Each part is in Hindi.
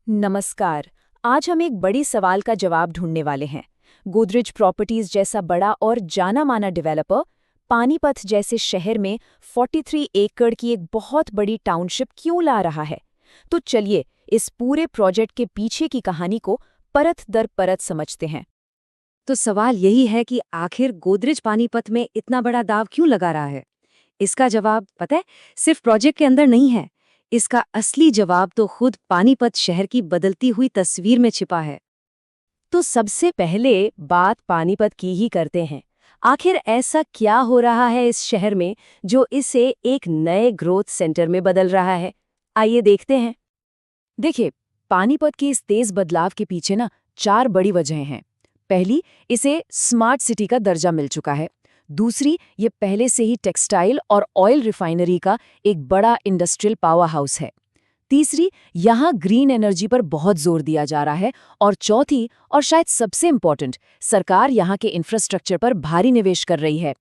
नमस्कार। आज हम एक बड़ी सवाल का जवाब ढूंढने वाले हैं। गोदरेज प्रॉपर्टीज जैसा बड़ा और जाना माना डेवलपर पानीपत जैसे शहर में 43 एकड़ की एक बहुत बड़ी टाउनशिप क्यों ला रहा है? तो चलिए इस पूरे प्रोजेक्ट के पीछे की कहानी को परत दर परत समझते हैं। तो सवाल यही है कि आखिर गोदरेज पानीपत में इतना बड़ा दांव क्यों लगा रहा है। इसका जवाब पता है, सिर्फ प्रोजेक्ट के अंदर नहीं है। इसका असली जवाब तो खुद पानीपत शहर की बदलती हुई तस्वीर में छिपा है। तो सबसे पहले बात पानीपत की ही करते हैं। आखिर ऐसा क्या हो रहा है इस शहर में जो इसे एक नए ग्रोथ सेंटर में बदल रहा है? आइए देखते हैं। देखिए, पानीपत के इस तेज बदलाव के पीछे ना 4 बड़ी वजहें हैं। पहली, इसे स्मार्ट सिटी का दर्जा मिल चुका है। दूसरी, ये पहले से ही टेक्सटाइल और ऑयल रिफाइनरी का एक बड़ा इंडस्ट्रियल पावर हाउस है। तीसरी, यहाँ ग्रीन एनर्जी पर बहुत जोर दिया जा रहा है। और चौथी, और शायद सबसे इम्पोर्टेंट, सरकार यहाँ के इंफ्रास्ट्रक्चर पर भारी निवेश कर रही है।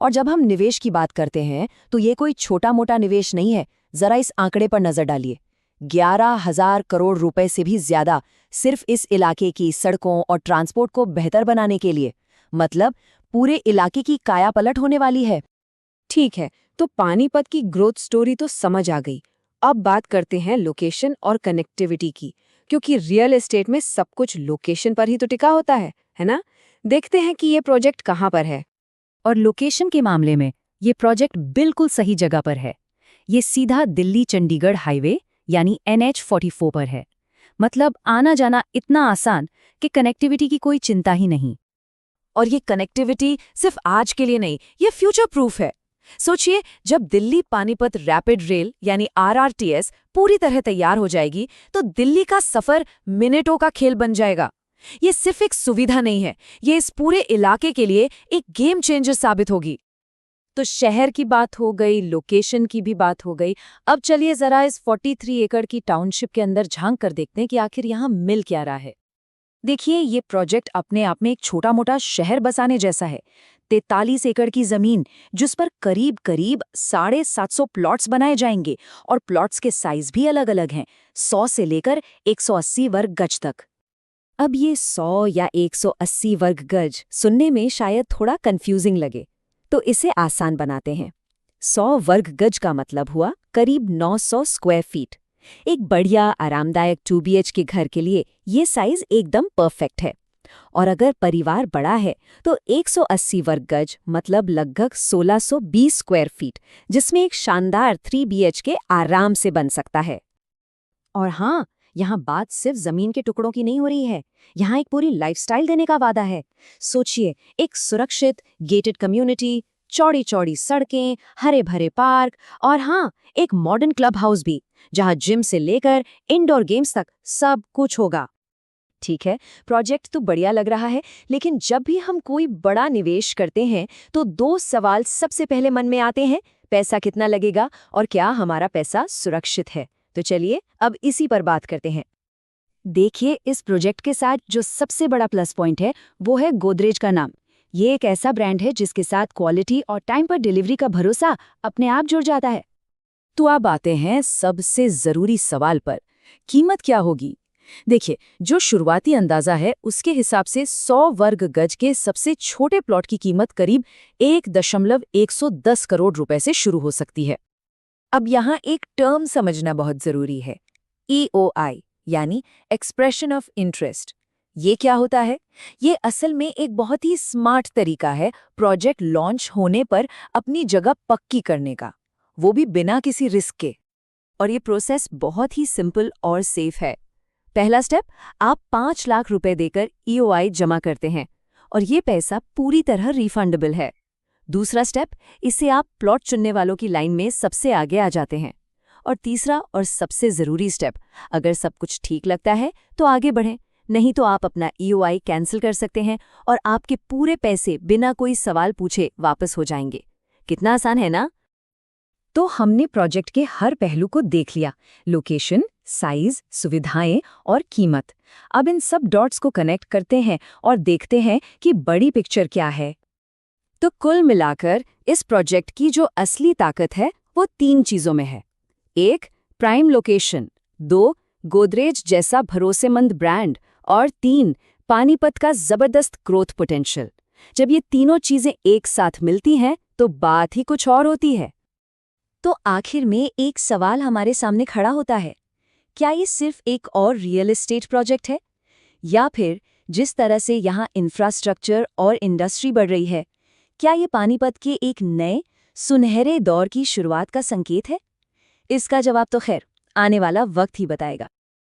और जब हम निवेश की बात करते हैं तो ये कोई छोटा मोटा निवेश नहीं है। जरा इस आंकड़े पर नजर डालिए। 11,000 करोड़ रुपए से भी ज्यादा सिर्फ इस इलाके की सड़कों और ट्रांसपोर्ट को बेहतर बनाने के लिए। मतलब पूरे इलाके की कायापलट होने वाली है। ठीक है, तो पानीपत की ग्रोथ स्टोरी तो समझ आ गई। अब बात करते हैं लोकेशन और कनेक्टिविटी की, क्योंकि रियल एस्टेट में सब कुछ लोकेशन पर ही तो टिका होता है ना? देखते हैं कि ये प्रोजेक्ट कहाँ पर है। और लोकेशन के मामले में ये प्रोजेक्ट बिल्कुल सही जगह पर है। ये सीधा दिल्ली चंडीगढ़ हाईवे यानी NH44 पर है। मतलब आना जाना इतना आसान कि कनेक्टिविटी की कोई चिंता ही नहीं। और ये कनेक्टिविटी सिर्फ आज के लिए नहीं, ये फ्यूचर प्रूफ है। सोचिए, जब दिल्ली पानीपत रैपिड रेल यानी RRTS पूरी तरह तैयार हो जाएगी तो दिल्ली का सफर मिनटों का खेल बन जाएगा। ये सिर्फ एक सुविधा नहीं है, ये इस पूरे इलाके के लिए एक गेम चेंजर साबित होगी। तो शहर की बात हो गई, लोकेशन की भी बात हो गई। अब चलिए जरा इस 43 एकड़ की टाउनशिप के अंदर झांक कर देखते हैं कि आखिर यहाँ मिल क्या रहा है। देखिए, ये प्रोजेक्ट अपने आप में एक छोटा मोटा शहर बसाने जैसा है। 43 एकड़ की जमीन जिस पर करीब करीब 750 प्लॉट्स बनाए जाएंगे। और प्लॉट्स के साइज भी अलग अलग हैं, 100 से लेकर 180 वर्ग गज तक। अब ये 100 या 180 वर्ग गज सुनने में शायद थोड़ा कंफ्यूजिंग लगे, तो इसे आसान बनाते हैं। 100 वर्ग गज का मतलब हुआ करीब 900 स्क्वायर फीट। एक बढ़िया आरामदायक 2BH के घर के लिए ये साइज एकदम परफेक्ट है। और अगर परिवार बड़ा है तो 180 वर्ग गज मतलब लगभग 1620 स्क्वायर फीट, जिसमें एक शानदार 3BH के आराम से बन सकता है। और हाँ, यहाँ बात सिर्फ जमीन के टुकड़ों की नहीं हो रही है, यहाँ एक पूरी लाइफस्टाइल देने का वादा है। सोचिए, एक सुरक्षित गेटेड कम्युनिटी, चौड़ी चौड़ी सड़कें, हरे भरे पार्क और हाँ, एक मॉडर्न क्लब हाउस भी, जहाँ जिम से लेकर इंडोर गेम्स तक सब कुछ होगा। ठीक है, प्रोजेक्ट तो बढ़िया लग रहा है, लेकिन जब भी हम कोई बड़ा निवेश करते हैं तो 2 सवाल सबसे पहले मन में आते हैं। पैसा कितना लगेगा और क्या हमारा पैसा सुरक्षित है? तो चलिए अब इसी पर बात करते हैं। देखिए, इस प्रोजेक्ट के साथ जो सबसे बड़ा प्लस पॉइंट है वो है गोदरेज का नाम। ये एक ऐसा ब्रांड है जिसके साथ क्वालिटी और टाइम पर डिलीवरी का भरोसा अपने आप जुड़ जाता है। तो अब आते हैं सबसे जरूरी सवाल पर, कीमत क्या होगी? देखिए, जो शुरुआती अंदाजा है उसके हिसाब से 100 वर्ग गज के सबसे छोटे प्लॉट की कीमत करीब 1.110 करोड़ रुपए से शुरू हो सकती है। अब यहाँ एक टर्म समझना बहुत जरूरी है, EOI यानी एक्सप्रेशन ऑफ इंटरेस्ट। ये क्या होता है? ये असल में एक बहुत ही स्मार्ट तरीका है प्रोजेक्ट लॉन्च होने पर अपनी जगह पक्की करने का, वो भी बिना किसी रिस्क के। और ये प्रोसेस बहुत ही सिंपल और सेफ है। पहला स्टेप, आप 5 लाख रुपए देकर EOI जमा करते हैं और ये पैसा पूरी तरह रिफंडेबल है। दूसरा स्टेप, इससे आप प्लॉट चुनने वालों की लाइन में सबसे आगे आ जाते हैं। और तीसरा और सबसे ज़रूरी स्टेप, अगर सब कुछ ठीक लगता है तो आगे बढ़ें, नहीं तो आप अपना EOI कैंसिल कर सकते हैं और आपके पूरे पैसे बिना कोई सवाल पूछे वापस हो जाएंगे। कितना आसान है ना? तो हमने प्रोजेक्ट के हर पहलू को देख लिया, लोकेशन, साइज, सुविधाएं और कीमत। अब इन सब डॉट्स को कनेक्ट करते हैं और देखते हैं कि बड़ी पिक्चर क्या है। तो कुल मिलाकर इस प्रोजेक्ट की जो असली ताकत है वो 3 चीजों में है। 1, प्राइम लोकेशन। 2, गोदरेज जैसा भरोसेमंद ब्रांड और 3 पानीपत का जबरदस्त ग्रोथ पोटेंशियल। जब ये तीनों चीजें एक साथ मिलती हैं तो बात ही कुछ और होती है। तो आखिर में एक सवाल हमारे सामने खड़ा होता है, क्या ये सिर्फ एक और रियल एस्टेट प्रोजेक्ट है, या फिर जिस तरह से यहाँ इंफ्रास्ट्रक्चर और इंडस्ट्री बढ़ रही है, क्या ये पानीपत के एक नए सुनहरे दौर की शुरुआत का संकेत है? इसका जवाब तो खैर आने वाला वक्त ही बताएगा।